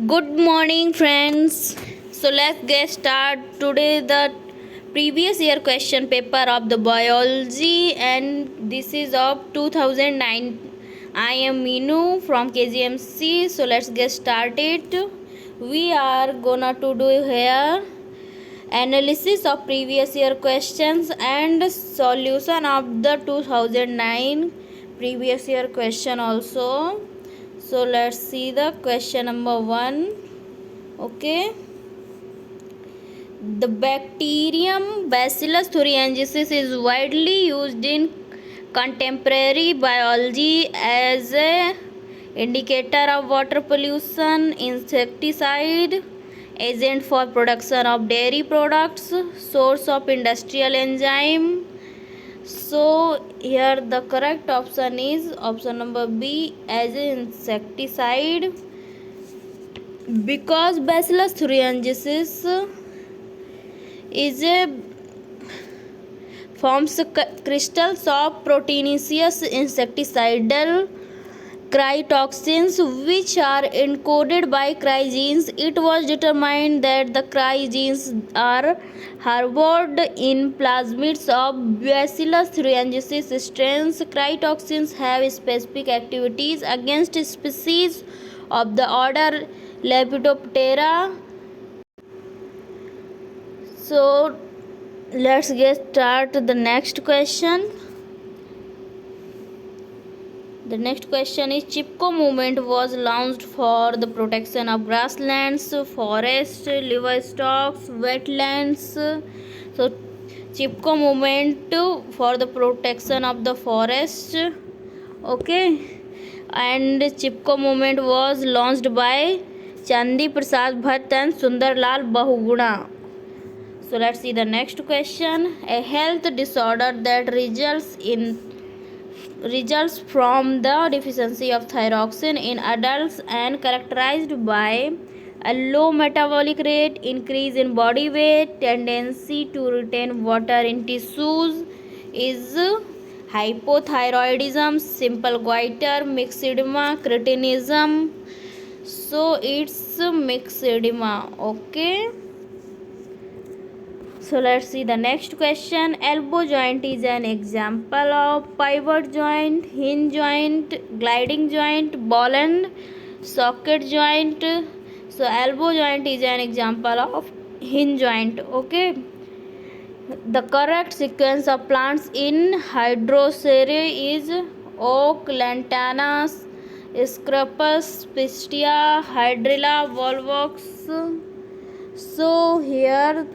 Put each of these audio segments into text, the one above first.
Good morning, friends. So let's get started. Today, the previous year question paper of the biology, and this is of 2009. I am Meenu from KGMC. So let's get started. We are gonna to do here analysis of previous year questions and solution of the 2009 previous year question also. So let's see the question number 1. Okay, the bacterium Bacillus thuringiensis is widely used in contemporary biology as a indicator of water pollution, insecticide, agent for production of dairy products, source of industrial enzyme. So here the correct option is option number B, as an insecticide, because Bacillus thuringiensis is a forms crystals of proteinaceous insecticidal crytoxins which are encoded by cry genes. It was determined that the cry genes are harbored in plasmids of Bacillus thuringiensis strains. Crytoxins have specific activities against species of the order Lepidoptera. So let's get started the next question. The next question is Chipko movement was launched for the protection of grasslands, forests, livestock, wetlands. So Chipko movement for the protection of the forest. Okay, and Chipko movement was launched by Chandi Prasad Bhatt and Sundarlal Bahuguna. So let's see the next question. A health disorder that results from the deficiency of thyroxine in adults and characterized by a low metabolic rate, increase in body weight, tendency to retain water in tissues is hypothyroidism, simple goiter, myxedema, cretinism. So it's myxedema. Okay. So let's see the next question. Elbow joint is an example of pivot joint, hinge joint, gliding joint, ball and socket joint. So elbow joint is an example of hinge joint. Okay. The correct sequence of plants in Hydroceae is oak, lantana, Scrapus, pistia, Hydrilla, volvox. So here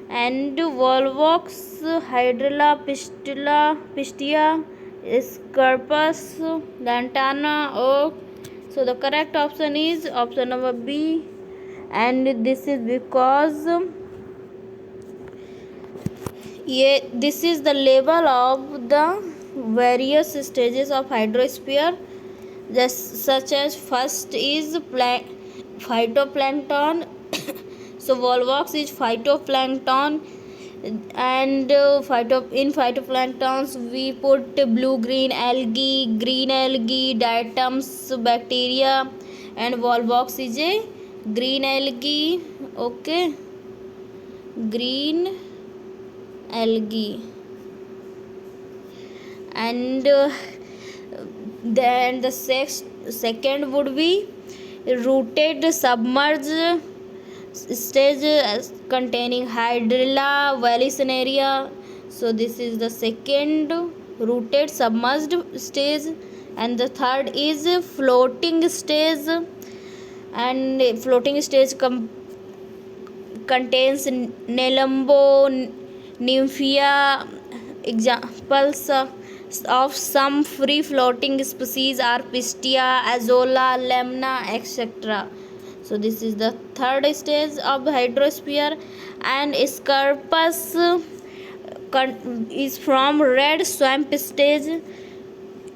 and volvox, Hydrilla, pistia, Scrapus, lantana, oak. So the correct option is option number B, and this is because this is the level of the various stages of hydrosphere, just such as first is phytoplankton. So volvox is phytoplankton, and in phytoplanktons we put blue green algae, diatoms bacteria, and volvox is a green algae. Okay, green algae. And then the second would be rooted submerged stage containing Hydrilla vallisneria. So this is the second rooted submerged stage, and the third is floating stage, and floating stage contains Nelumbo, nymphia. Examples of some free floating species are Pistia, Azolla, Lemna, etc. So this is the third stage of hydrosphere, and Scarpus is from red swamp stage,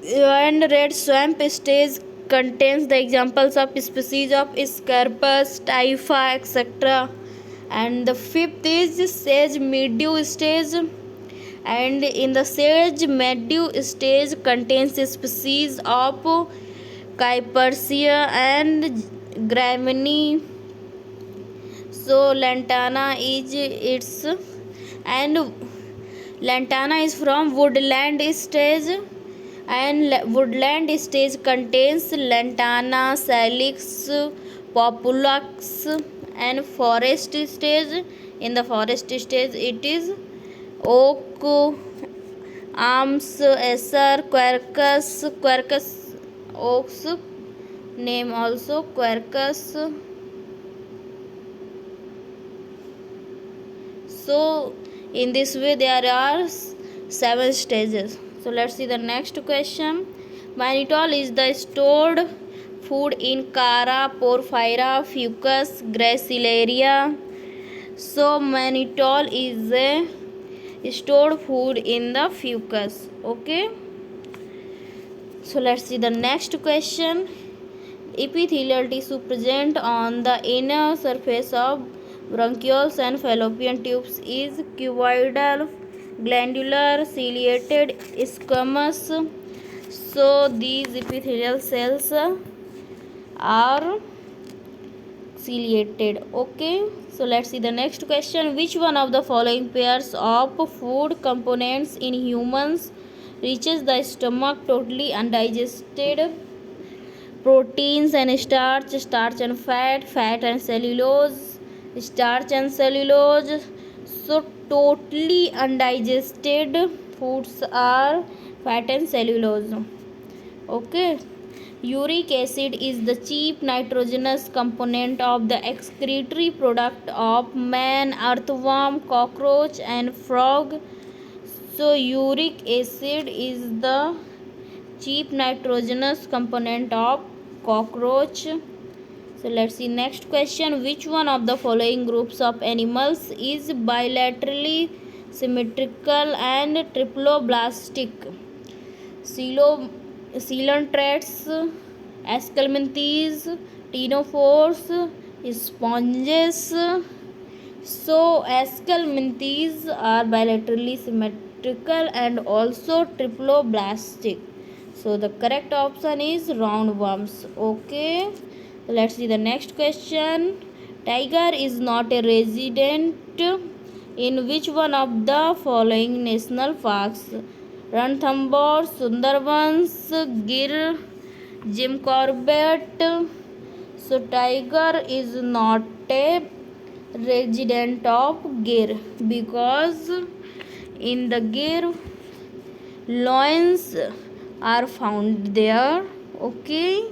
and red swamp stage contains the examples of species of Scarpus, Typha, etc. And the fifth is sage meadow stage, and in the sage meadow stage contains species of Cypersia and Graminy. So lantana is its and lantana is from woodland stage, and woodland stage contains lantana, salix, populus, and forest stage. In the forest stage it is oak, arms, acer, quercus oaks, name also quercus. So in this way there are 7 stages. So let's see the next question. Mannitol is the stored food in Cara, Porphyra, Fucus, Gracilaria. So mannitol is a stored food in the fucus. Okay. So let's see the next question. Epithelial tissue present on the inner surface of bronchioles and fallopian tubes is cuboidal, glandular, ciliated, squamous. So these epithelial cells are ciliated. Okay. So let's see the next question. Which one of the following pairs of food components in humans reaches the stomach totally undigested? Proteins and starch, starch and fat, fat and cellulose, starch and cellulose. So totally undigested foods are fat and cellulose. Okay. Uric acid is the chief nitrogenous component of the excretory product of man, earthworm, cockroach and frog. So uric acid is the chief nitrogenous component of cockroach. So let's see next question. Which one of the following groups of animals is bilaterally symmetrical and triploblastic? Coelentrates, esculmenthes, ctenophores, sponges. So esculmenthes are bilaterally symmetrical and also triploblastic. So the correct option is roundworms. Okay. Let's see the next question. Tiger is not a resident in which one of the following national parks? Ranthambore, Sundarbans, Gir, Jim Corbett. So tiger is not a resident of Gir because in the Gir lions are found there. Okay.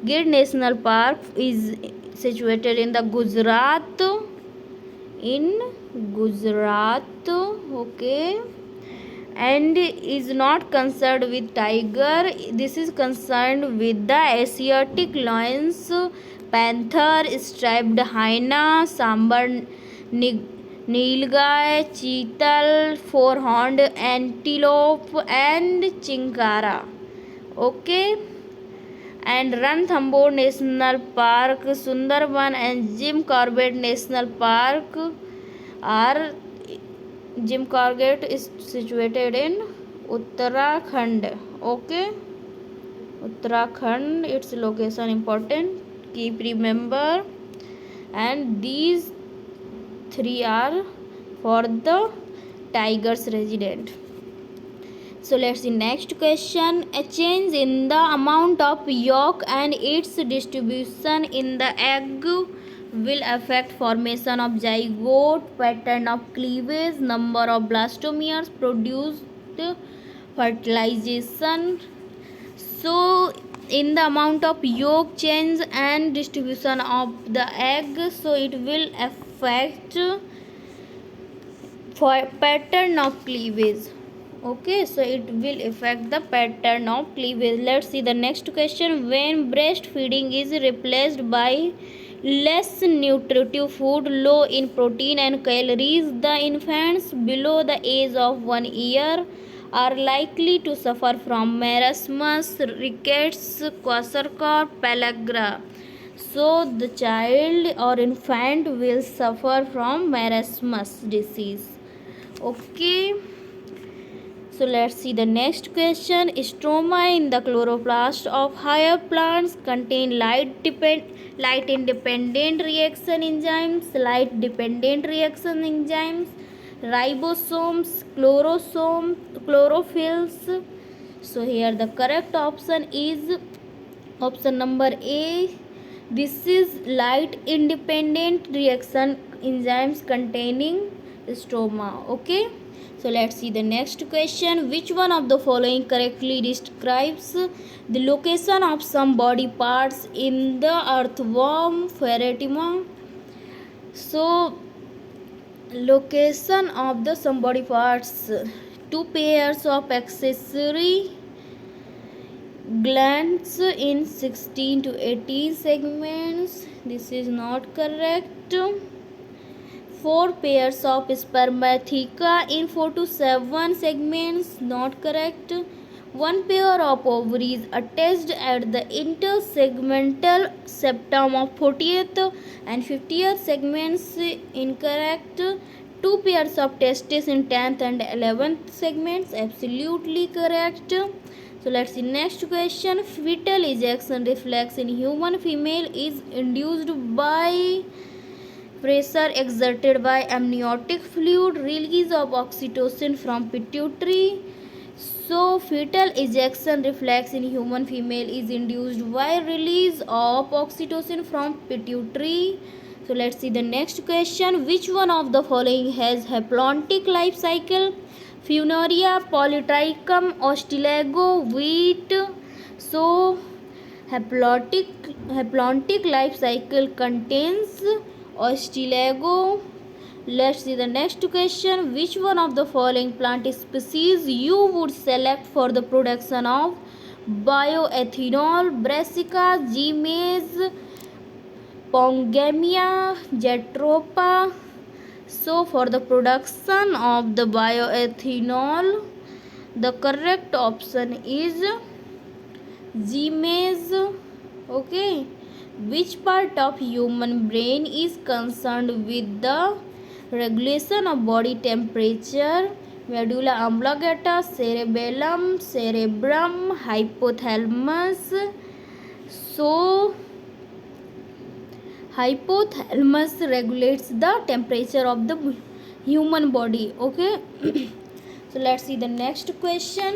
Gir National Park is situated in the Gujarat. Okay, and is not concerned with tiger. This is concerned with the Asiatic lions, panther, striped hyena, sambar, nilgai, cheetal, four-horned antelope, and chinkara. Okay. And Ranthambore National Park, Sundarban and Jim Corbett National Park are Jim Corbett is situated in Uttarakhand. Okay, Uttarakhand, its location important. Keep remember, and these 3 are for the tigers resident. So let's see next question. A change in the amount of yolk and its distribution in the egg will affect formation of zygote, pattern of cleavage, number of blastomeres produced, fertilization. So in the amount of yolk change and distribution of the egg, so it will affect for pattern of cleavage. Okay, so it will affect the pattern of cleavage. Let's see the next question. When breastfeeding is replaced by less nutritive food, low in protein and calories, the infants below the age of 1 year are likely to suffer from marasmus, rickets, kwashiorkor, pellagra. So the child or infant will suffer from marasmus disease. Okay. So let's see the next question. Stroma in the chloroplast of higher plants contain light independent reaction enzymes, ribosomes, chlorophylls. So here the correct option is option number A. This is light independent reaction enzymes containing stroma. Okay. So let's see the next question. Which one of the following correctly describes the location of some body parts in the earthworm Pheretima? So location of the some body parts, two pairs of accessory glands in 16 to 18 segments. This is not correct. Four pairs of spermatheca in 4 to 7 segments, not correct. One pair of ovaries attached at the intersegmental septum of 40th and 50th segments, incorrect. Two pairs of testes in 10th and 11th segments, absolutely correct. So let's see next question. Fetal ejection reflex in human female is induced by pressure exerted by amniotic fluid, release of oxytocin from pituitary. So fetal ejection reflex in human female is induced by release of oxytocin from pituitary. So let's see the next question. Which one of the following has haplontic life cycle? Funaria, Polytrichum, Ostiligo, wheat. So haplontic life cycle contains Ostiligo. Let's see the next question. Which one of the following plant species you would select for the production of bioethanol? Brassica, Gmeis, Pongamia, Jatropha. So for the production of the bioethanol, the correct option is Gmeis. Okay. Which part of human brain is concerned with the regulation of body temperature? Medulla oblongata, cerebrum, hypothalamus. So hypothalamus regulates the temperature of the human body. Okay. So let's see the next question.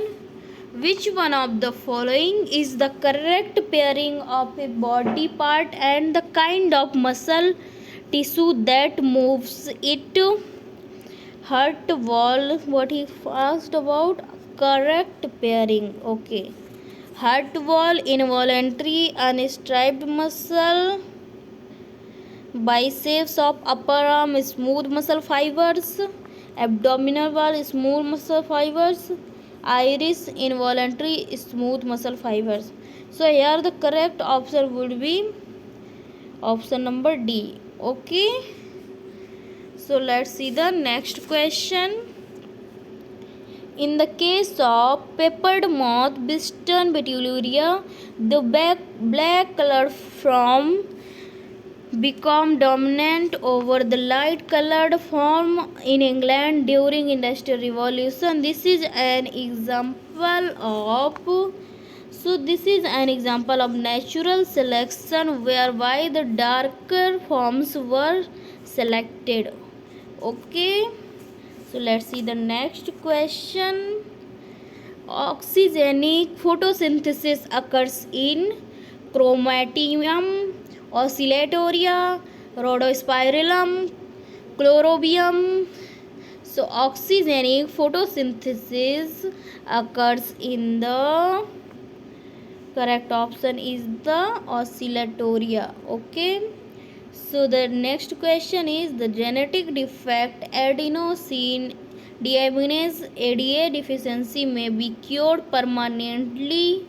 Which one of the following is the correct pairing of a body part and the kind of muscle tissue that moves it? Heart wall, what he asked about, correct pairing. Okay. Heart wall, involuntary unstriped muscle. Biceps of upper arm, smooth muscle fibers. Abdominal wall, smooth muscle fibers. Iris, involuntary smooth muscle fibers. So here the correct option would be option number D. Okay. So let's see the next question. In the case of peppered moth, Biston betulia, the black color from become dominant over the light colored form in England during Industrial Revolution. This is an example of natural selection whereby the darker forms were selected. Okay. So let's see the next question. Oxygenic photosynthesis occurs in Chromatium, Oscillatoria, Rhodospirillum, Chlorobium. So oxygenic photosynthesis occurs in the correct option is the Oscillatoria. Okay. So the next question is the genetic defect adenosine deaminase ADA deficiency may be cured permanently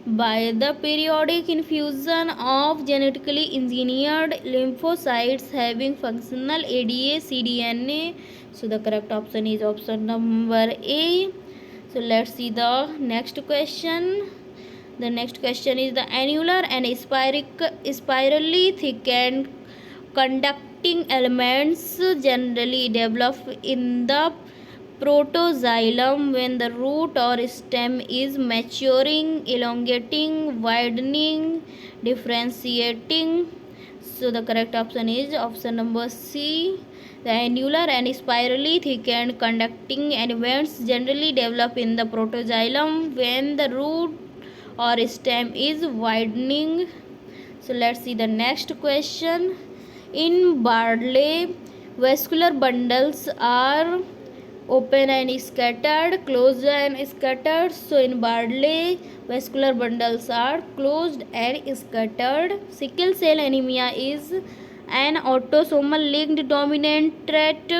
by the periodic infusion of genetically engineered lymphocytes having functional ADA cDNA. So the correct option is option number A. So let's see the next question. The next question is the annular and spirally thickened conducting elements generally develop in the Protoxylem, when the root or stem is maturing, elongating, widening, differentiating. So the correct option is option number C. The annular and spirally thickened conducting elements generally develop in the protoxylem when the root or stem is widening. So let's see the next question. In barley, vascular bundles are open and scattered, closed and scattered. So in barley, vascular bundles are closed and scattered. Sickle cell anemia is an autosomal linked dominant trait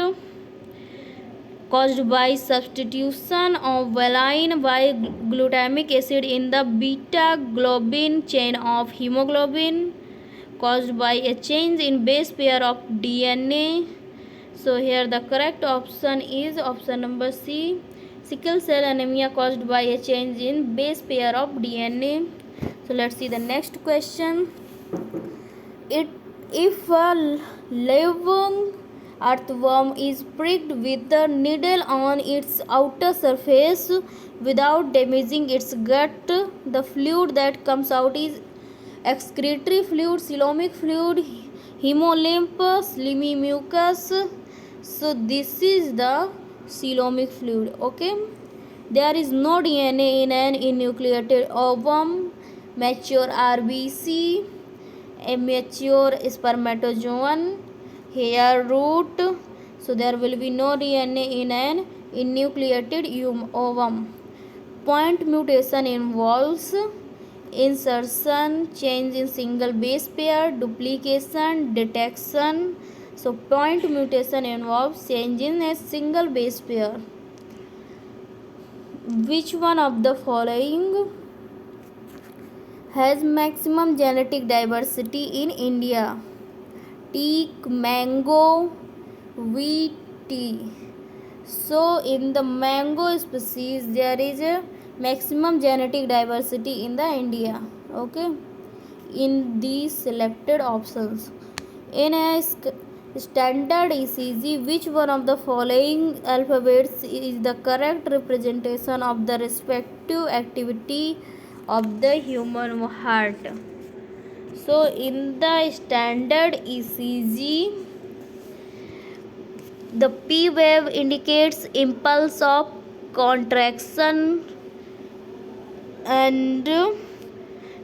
caused by substitution of valine by glutamic acid in the beta globin chain of hemoglobin, caused by a change in base pair of DNA. So here the correct option is option number C. Sickle cell anemia caused by a change in base pair of DNA. So let's see the next question. If a living earthworm is pricked with a needle on its outer surface without damaging its gut, the fluid that comes out is excretory fluid, coelomic fluid, hemolymph, slimy mucus. So this is the coelomic fluid. Okay, there is no DNA in an enucleated ovum, mature RBC, immature spermatozoan, hair root. So there will be no DNA in an enucleated ovum. Point mutation involves insertion, change in single base pair, duplication, detection. So point mutation involves change in a single base pair. Which one of the following has maximum genetic diversity in India? Teak, mango, wheat tea. So in the mango species there is a maximum genetic diversity in the India. Okay, in these selected options. In a standard ECG, which one of the following alphabets is the correct representation of the respective activity of the human heart? So in the standard ECG, the P wave indicates impulse of contraction and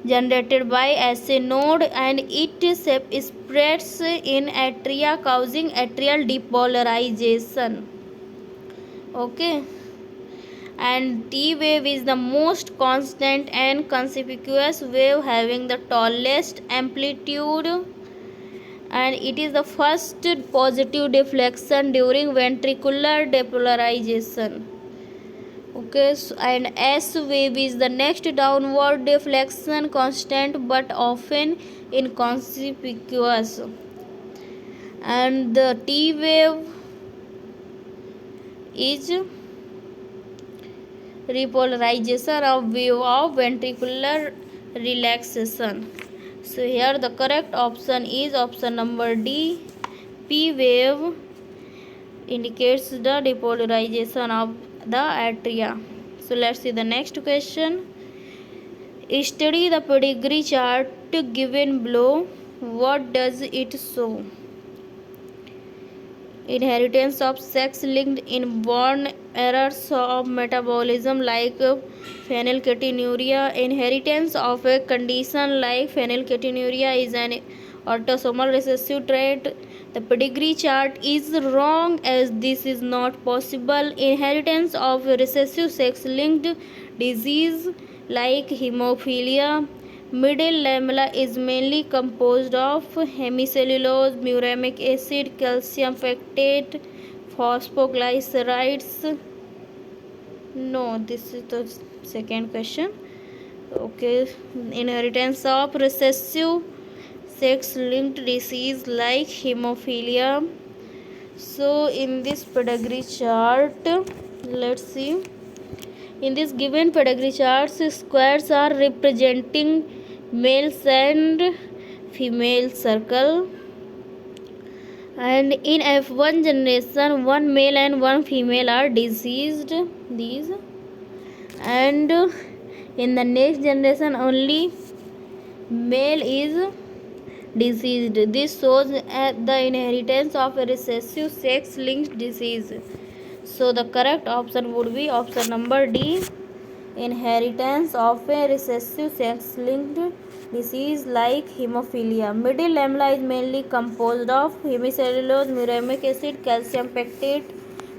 generated by SA node, and it spreads in atria causing atrial depolarization. Okay, and T wave is the most constant and conspicuous wave having the tallest amplitude, and it is the first positive deflection during ventricular depolarization. Okay, so, and S wave is the next downward deflection, constant but often inconspicuous, and the T wave is repolarization of wave of ventricular relaxation. So here the correct option is option number D. P wave indicates the depolarization of the atria. So let's see the next question. Study the pedigree chart given below. What does it show? Inheritance of sex-linked inborn errors of metabolism like phenylketonuria. Inheritance of a condition like phenylketonuria is an autosomal recessive trait. The pedigree chart is wrong as this is not possible. Inheritance of recessive sex-linked disease like hemophilia. Middle lamella is mainly composed of hemicellulose, muramic acid, calcium lactate, phosphoglycerides. No, this is the second question. Okay, inheritance of recessive sex-linked disease like hemophilia. So in this pedigree chart, let's see. In this given pedigree chart, squares are representing males and female circle, And in F1 generation, one male and one female are deceased. These, and in the next generation, only male is deceased. This shows the inheritance of a recessive sex-linked disease. So the correct option would be option number D, inheritance of a recessive sex-linked disease like hemophilia. Middle lamella is mainly composed of hemicellulose, muramic acid, calcium pectate,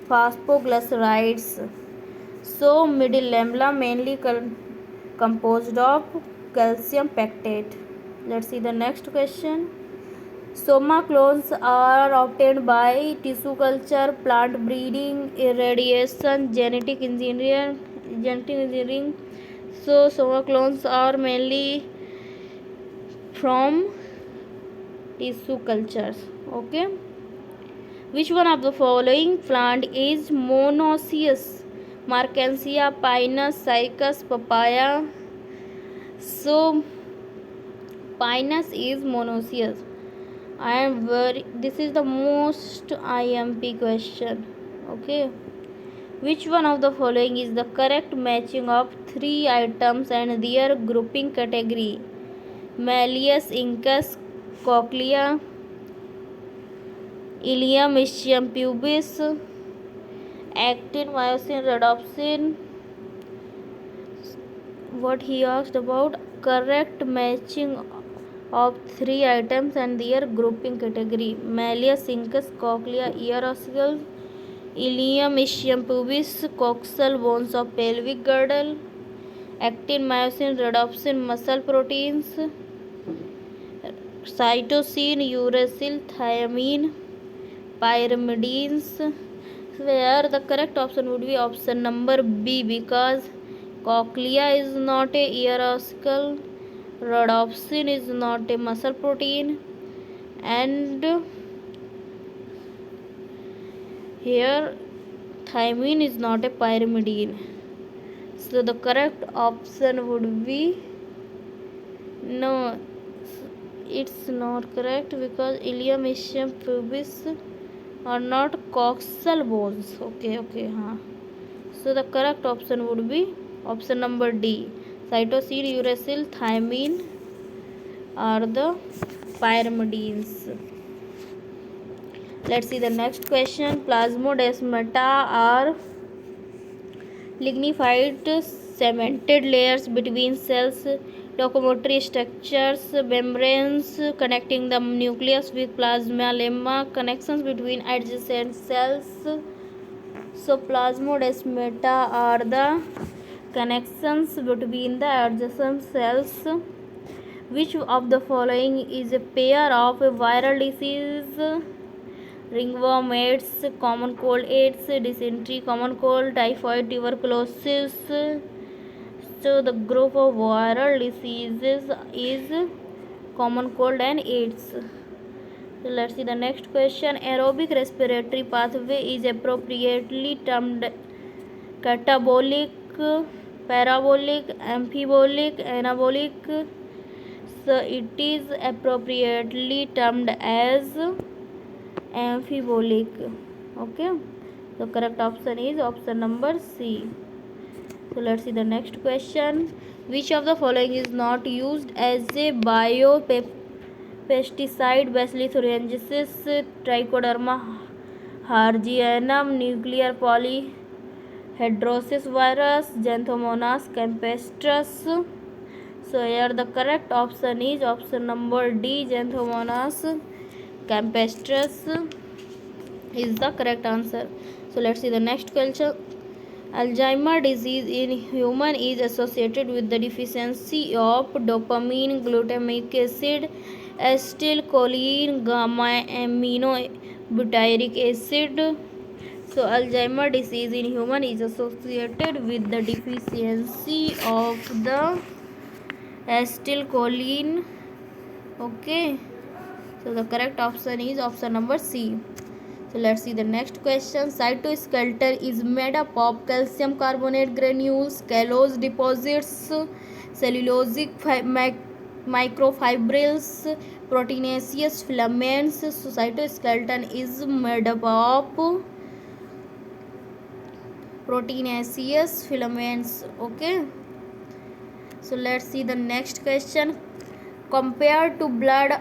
phosphoglycerides. So middle lamella mainly composed of calcium pectate. Let's see the next question. Soma clones are obtained by tissue culture, plant breeding, irradiation, genetic engineering. So Soma clones are mainly from tissue cultures. Okay. Which one of the following plant is monoecious? Markansia, Pinus, Cycas, papaya. So Pinus is monoecious. This is the most IMP question. Okay. Which one of the following is the correct matching of three items and their grouping category? Malleus, incus, cochlea, ilium, ischium pubis, actin, myosin, rhodopsin. What he asked about correct matching of three items and their grouping category: Malleus, incus, cochlea, ear oscles, ilium, ischium pubis, coxal bones of pelvic girdle, actin, myosin, rhodopsin, muscle proteins, cytosine, uracil, thiamine, pyrimidines. Where the correct option would be option number B, because cochlea is not a ear oscle, rhodopsin is not a muscle protein, and here thiamine is not a pyrimidine. So the correct option would be no, it's not correct because ilium, ischium pubis are not coxal bones. Okay, huh. So the correct option would be option number D. Cytosine, uracil, thiamine are the pyrimidines. Let's see the next question. Plasmodesmata are lignified cemented layers between cells, locomotory structures, membranes connecting the nucleus with plasma lemma, connections between adjacent cells. So plasmodesmata are the connections between the adjacent cells. Which of the following is a pair of a viral disease? Ringworm, AIDS, common cold, AIDS, dysentery, common cold, typhoid, tuberculosis. So the group of viral diseases is common cold and AIDS. So let's see the next question. Aerobic respiratory pathway is appropriately termed catabolic, parabolic, amphibolic, anabolic. So it is appropriately termed as amphibolic. Okay, so correct option is option number C. So let's see the next question. Which of the following is not used as a biopesticide? Bacillus thuringiensis, Trichoderma harzianum, nuclear polyhedrosis virus, Xanthomonas campestris. So here the correct option is option number D, Xanthomonas campestris is the correct answer. So let's see the next question. Alzheimer's disease in human is associated with the deficiency of dopamine, glutamic acid, acetylcholine, gamma aminobutyric acid. So Alzheimer's disease in human is associated with the deficiency of the acetylcholine. Okay, so the correct option is option number C. So let's see the next question. Cytoskeleton is made up of calcium carbonate granules, callose deposits, cellulosic microfibrils, proteinaceous filaments. Cytoskeleton is made up of proteinaceous filaments. Okay, so let's see the next question. Compared to blood,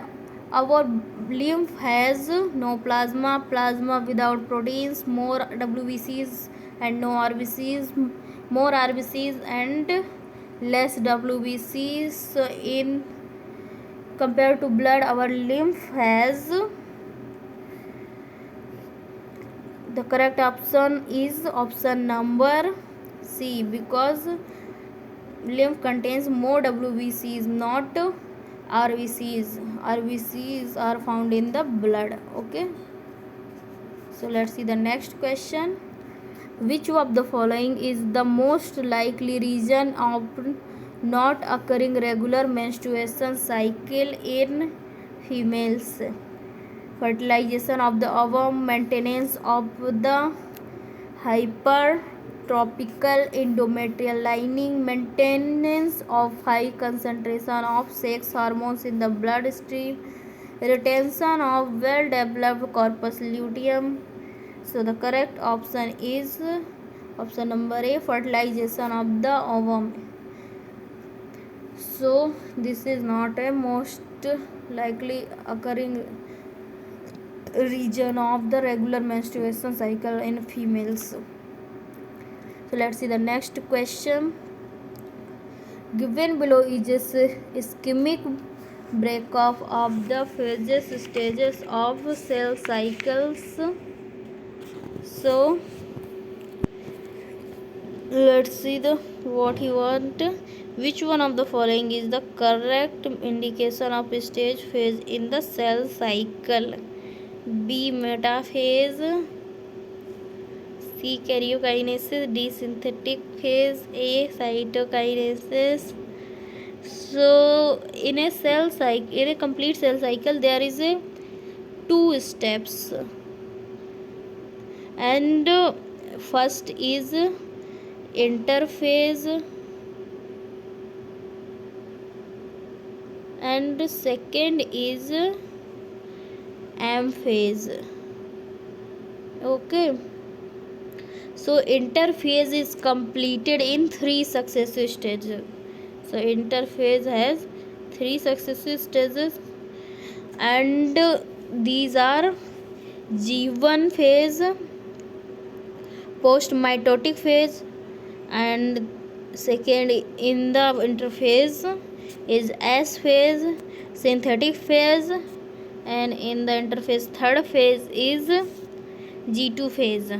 our lymph has no plasma without proteins, more WBCs and no RBCs, more RBCs and less WBCs. In compared to blood, our lymph has, the correct option is option number C, because lymph contains more WBCs, not RBCs. RBCs are found in the blood. Okay, so let's see the next question. Which of the following is the most likely reason of not occurring regular menstruation cycle in females? Fertilization of the ovum, maintenance of the hypertropical endometrial lining, maintenance of high concentration of sex hormones in the bloodstream, retention of well developed corpus luteum. So the correct option is option number A, fertilization of the ovum. So this is not a most likely occurring region of the regular menstruation cycle in females. So let's see the next question. Given below is a schematic breakup of the phases stages of cell cycles. So let's see the what he want. Which one of the following is the correct indication of stage phase in the cell cycle? B, metaphase, C, karyokinesis, D, synthetic phase, A, cytokinesis. So in a cell cycle, in a complete cell cycle, there is a 2 steps, and first is interphase and second is amphase. Okay, so interphase is completed in 3 successive stages. So interphase has 3 successive stages, and these are G1 phase, post mitotic phase, and second in the interphase is S phase, synthetic phase, and in the interphase third phase is G2 phase.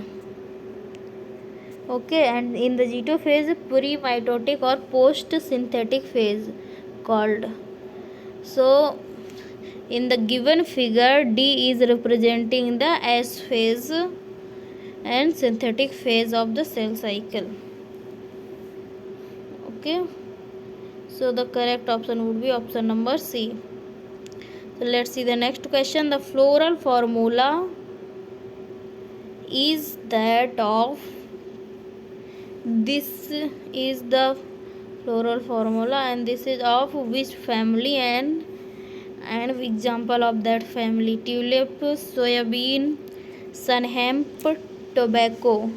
Okay, and in the G2 phase, pre-mitotic or post-synthetic phase called. So in the given figure, D is representing the S phase and synthetic phase of the cell cycle. Okay, so the correct option would be option number C. So let's see the next question. The floral formula is that of, this is the floral formula, and this is of which family, and example of that family: tulip, soybean, sun hemp, tobacco.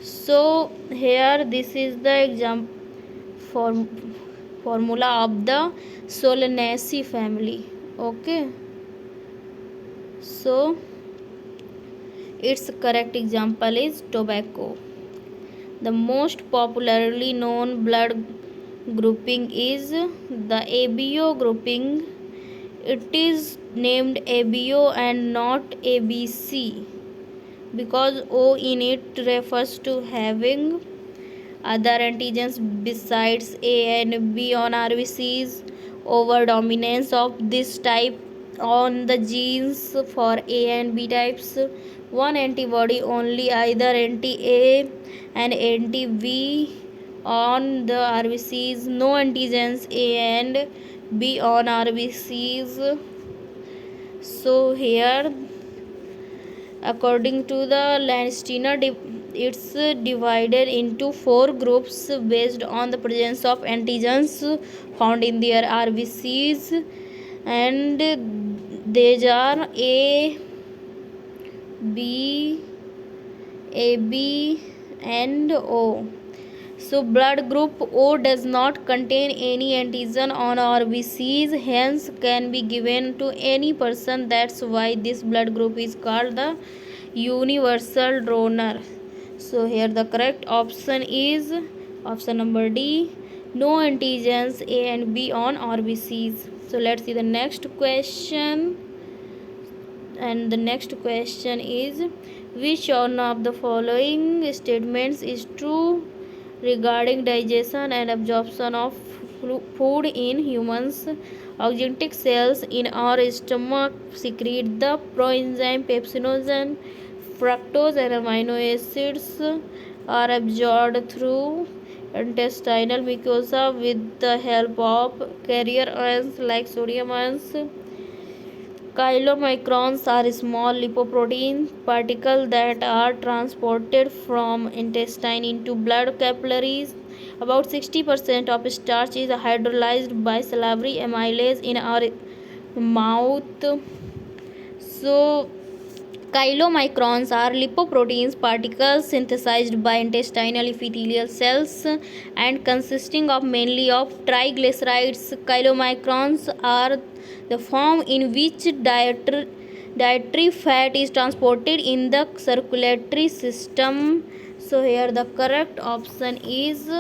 So here this is the formula of the Solanaceae family. Okay, so its correct example is tobacco. The most popularly known blood grouping is the ABO grouping. It is named ABO and not ABC because O in it refers to having other antigens besides A and B on RBCs. Over dominance of this type on the genes for A and B types. One antibody only, either anti-A and anti-B on the RBCs. No antigens A and B on RBCs. So here, according to the Landsteiner, it's divided into 4 groups based on the presence of antigens found in their RBCs. and these are B, AB and O. So blood group O does not contain any antigen on RBCs, hence can be given to any person. That's why this blood group is called the universal donor. So here the correct option is option number D, no antigens A and B on RBCs. So let's see the next question. And the next question is, which one of the following statements is true regarding digestion and absorption of food in humans? Augmentic cells in our stomach secrete the proenzyme pepsinogen. Fructose and amino acids are absorbed through intestinal mucosa with the help of carrier ions like sodium ions. Chylomicrons are small lipoprotein particles that are transported from intestine into blood capillaries. About 60% of starch is hydrolyzed by salivary amylase in our mouth. So, chylomicrons are lipoproteins particles synthesized by intestinal epithelial cells and consisting of mainly of triglycerides. Chylomicrons are the form in which dietary fat is transported in the circulatory system. So here the correct option is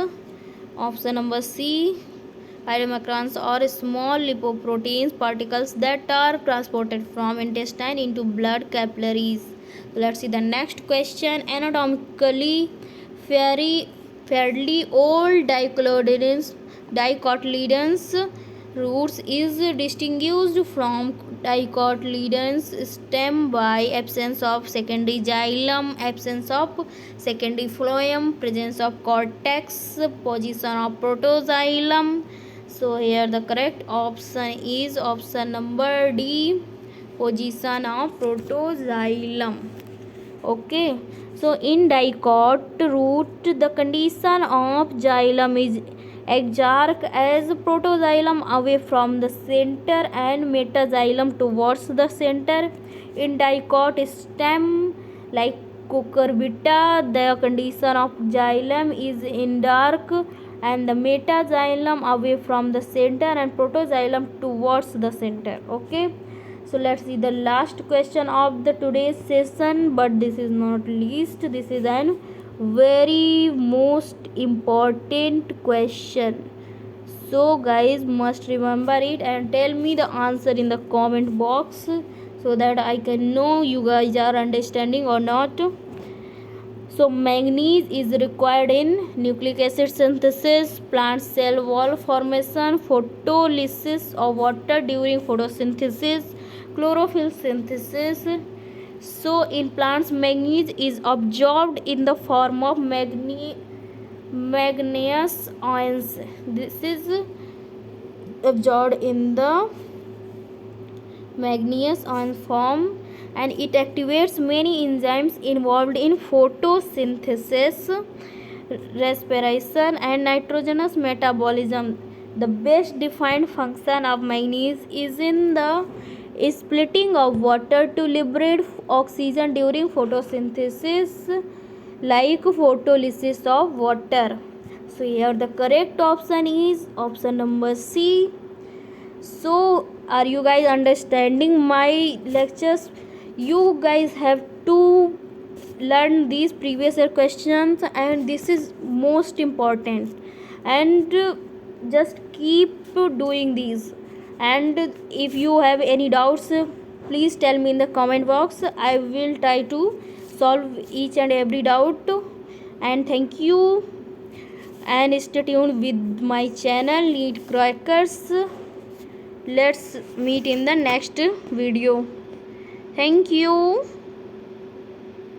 option number C. Chylomicrons are small lipoproteins particles that are transported from intestine into blood capillaries. So let's see the next question. Anatomically fairly old dicotyledons roots is distinguished from dicotyledons stem by absence of secondary xylem, absence of secondary phloem, presence of cortex, position of protoxylem. So here the correct option is option number D, position of protoxylem. Okay, so in dicot root the condition of xylem is exarch as protoxylem away from the center and metaxylem towards the center. In dicot stem like cucurbita, the condition of xylem is in dark and the metaxylem away from the center and protoxylem towards the center. Okay, so let's see the last question of the today's session, but this is not least, this is an very most important question. So guys must remember it and tell me the answer in the comment box so that I can know you guys are understanding or not. So manganese is required in nucleic acid synthesis, plant cell wall formation, photolysis of water during photosynthesis, chlorophyll synthesis. So in plants manganese is absorbed in the form of manganese ions. This is absorbed in the manganese ion form and it activates many enzymes involved in photosynthesis, respiration and nitrogenous metabolism. The best defined function of manganese is in the splitting of water to liberate oxygen during photosynthesis, like photolysis of water. So here the correct option is option number C. So are you guys understanding my lectures? You guys have to learn these previous year questions and this is most important, and just keep doing these. And if you have any doubts, please tell me in the comment box. I will try to solve each and every doubt. And thank you and stay tuned with my channel Neat Crackers. Let's meet in the next video. Thank you.